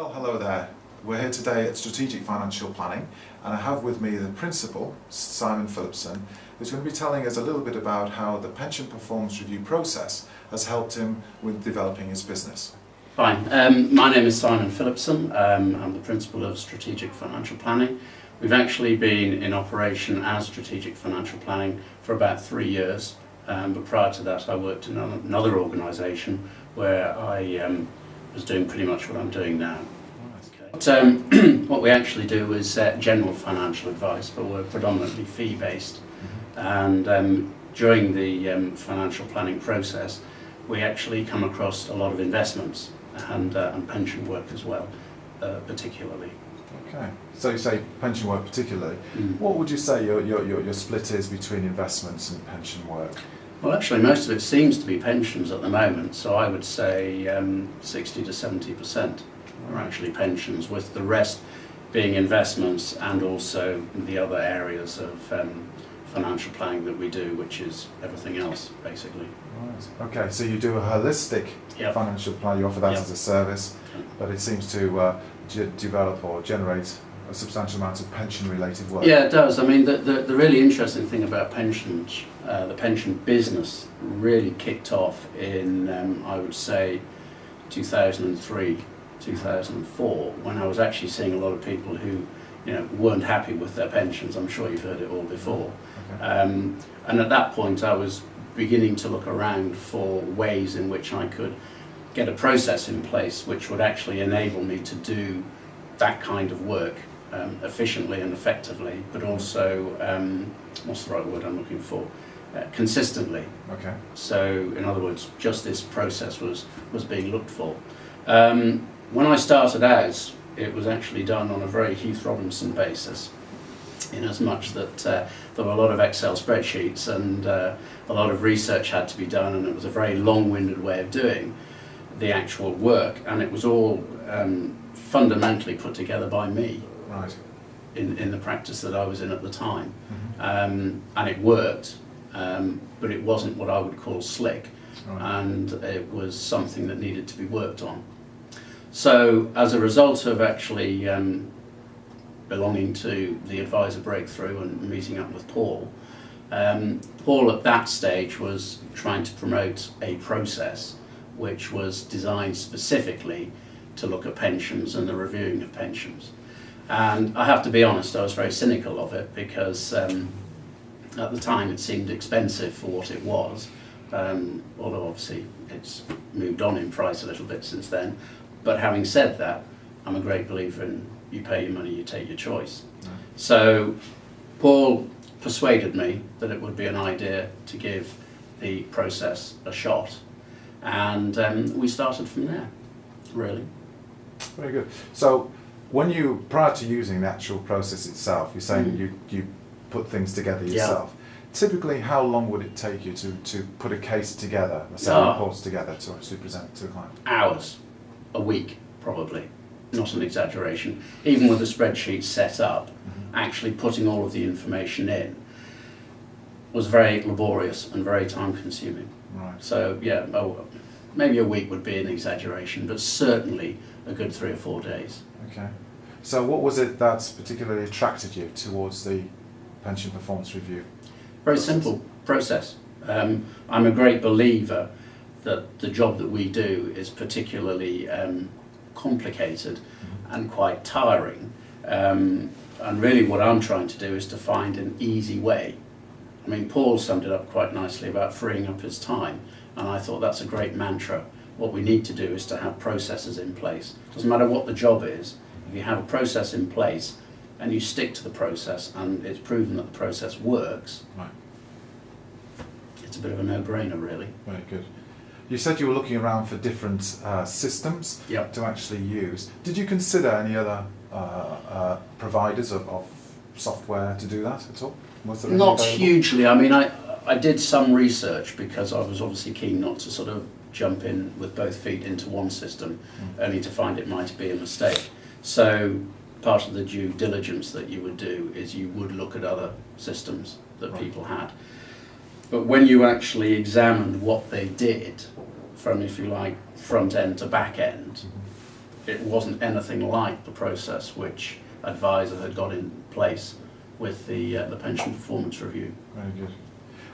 Well, hello there. We're here today at Strategic Financial Planning, and I have with me the principal, Simon Phillipson, who's going to be telling us a little bit about how the pension performance review process has helped him with developing his business. Fine. My name is Simon Phillipson. I'm the principal of Strategic Financial Planning. We've actually been in operation as Strategic Financial Planning for about 3 years, but prior to that I worked in another organisation where I was doing pretty much what I'm doing now. Okay. What we actually do is general financial advice, but we're predominantly fee-based. And during the financial planning process, we actually come across a lot of investments and pension work as well, particularly. Okay, so you say pension work particularly. What would you say your split is between investments and pension work? Well, actually most of it seems to be pensions at the moment, so I would say 60 to 70% are actually pensions, with the rest being investments and also the other areas of financial planning that we do, which is everything else basically. Right. Okay, so you do a holistic financial plan, you offer that as a service, but it seems to develop or generate a substantial amount of pension related work. Yeah, it does. I mean, the really interesting thing about pensions, the pension business really kicked off in, I would say, 2003, 2004, when I was actually seeing a lot of people who, weren't happy with their pensions. I'm sure you've heard it all before. Okay. And at that point I was beginning to look around for ways in which I could get a process in place which would actually enable me to do that kind of work efficiently and effectively, but also, what's the right word I'm looking for? Consistently. Okay. So, in other words, just this process was being looked for. When I started out, it was actually done on a very Heath Robinson basis, in as much that there were a lot of Excel spreadsheets and a lot of research had to be done, and it was a very long-winded way of doing the actual work, and it was all fundamentally put together by me. Right. In the practice that I was in at the time. And it worked, but it wasn't what I would call slick. Right. And it was something that needed to be worked on. So as a result of actually belonging to the Advisor Breakthrough and meeting up with Paul, Paul at that stage was trying to promote a process which was designed specifically to look at pensions and the reviewing of pensions. And I have to be honest, I was very cynical of it, because at the time it seemed expensive for what it was, although obviously it's moved on in price a little bit since then. But having said that, I'm a great believer in you pay your money, you take your choice. Right. So Paul persuaded me that it would be an idea to give the process a shot, and we started from there, really. Very good. So when you, prior to using the actual process itself, you're saying you put things together yourself. Typically, how long would it take you to put a case together, a set of reports together to actually present to a client? Hours, a week probably, not an exaggeration. Even with the spreadsheet set up, actually putting all of the information in was very laborious and very time consuming. Right. So yeah, maybe a week would be an exaggeration, but certainly a good 3 or 4 days. Okay. So what was it that particularly attracted you towards the pension performance review? Very simple process. I'm a great believer that the job that we do is particularly complicated and quite tiring. And really what I'm trying to do is to find an easy way. I mean, Paul summed it up quite nicely about freeing up his time, and I thought that's a great mantra. What we need to do is to have processes in place. Doesn't matter what the job is, if you have a process in place and you stick to the process and it's proven that the process works, right, it's a bit of a no-brainer, really. Very good. You said you were looking around for different systems to actually use. Did you consider any other providers of software to do that at all? Was there not hugely. I mean, I did some research because I was obviously keen not to sort of jump in with both feet into one system, only to find it might be a mistake. So part of the due diligence that you would do is you would look at other systems that people had. But when you actually examined what they did, from, if you like, front end to back end, it wasn't anything like the process which Advisor had got in place with the pension performance review. Very good.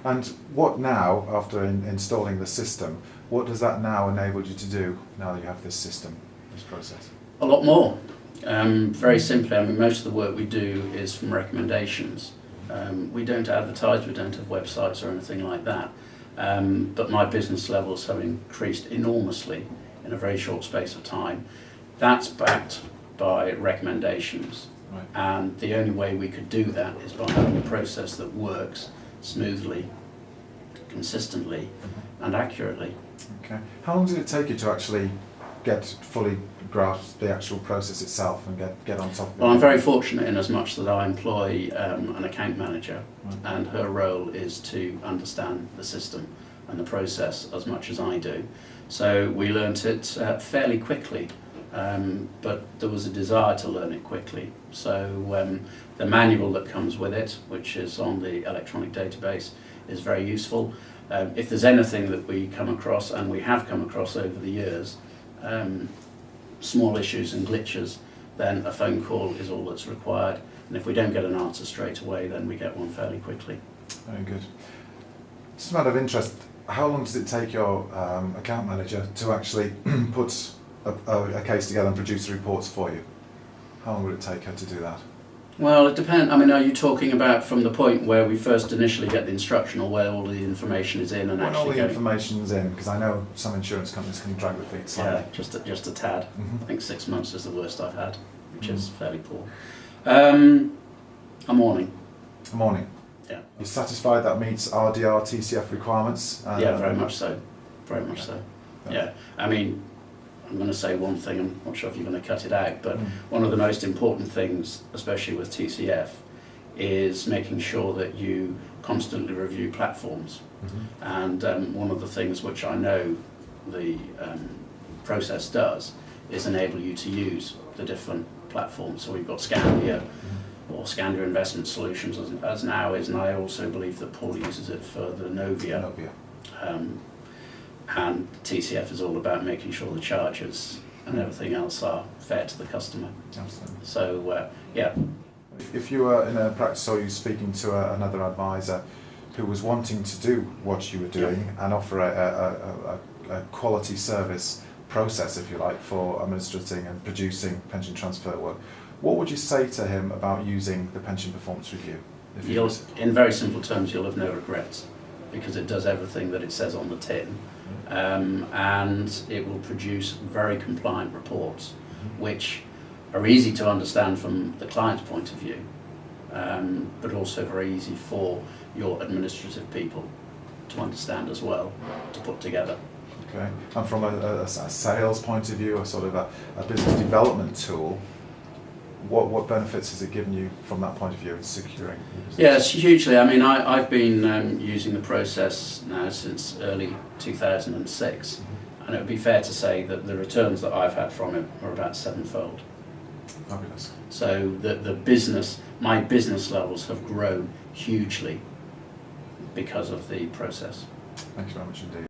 And what now, after installing the system, what does that now enable you to do now that you have this system, this process? A lot more. Very simply, I mean, most of the work we do is from recommendations. We don't advertise, we don't have websites or anything like that. But my business levels have increased enormously in a very short space of time. That's backed by recommendations. Right. And the only way we could do that is by having a process that works smoothly, consistently, and accurately. Okay. How long did it take you to actually get fully grasp the actual process itself and get on top of it? Well, I'm very fortunate in as much that I employ an account manager, Right. and her role is to understand the system and the process as much as I do. So we learnt it fairly quickly, but there was a desire to learn it quickly. So the manual that comes with it, which is on the electronic database, is very useful. If there's anything that we come across, and we have come across over the years, small issues and glitches, then a phone call is all that's required. And if we don't get an answer straight away, then we get one fairly quickly. Very good. Just a matter of interest, how long does it take your account manager to actually put a case together and produce the reports for you? How long would it take her to do that? Well, it depends. I mean, are you talking about from the point where we first initially get the instruction, or where all the information is in and When all actually the going? information's in, because I know some insurance companies can drag their feet slightly. Yeah, just a tad. Mhm. I think 6 months is the worst I've had, which is fairly poor. A morning. A morning. Yeah. You're satisfied that meets RDR TCF requirements? Yeah, very much so. Very much so. Yeah. I mean, I'm going to say one thing, I'm not sure if you're going to cut it out, but one of the most important things, especially with TCF, is making sure that you constantly review platforms. And one of the things which I know the process does is enable you to use the different platforms. So we've got Scandia, or Scandia Investment Solutions as now is, and I also believe that Paul uses it for the Novia. And TCF is all about making sure the charges and everything else are fair to the customer. Absolutely. So, yeah. If you were in a practice or you were speaking to another advisor who was wanting to do what you were doing and offer a quality service process, if you like, for administrating and producing pension transfer work, what would you say to him about using the pension performance review? In very simple terms, you'll have no regrets, because it does everything that it says on the tin. And it will produce very compliant reports, which are easy to understand from the client's point of view, but also very easy for your administrative people to understand as well, to put together. Okay, and from a sales point of view, or sort of a business development tool, what benefits has it given you from that point of view in securing your business? Yes, hugely. I mean, I've been using the process now since early 2006, and it would be fair to say that the returns that I've had from it are about 7-fold. Fabulous. So my business levels have grown hugely because of the process. Thank you very much indeed.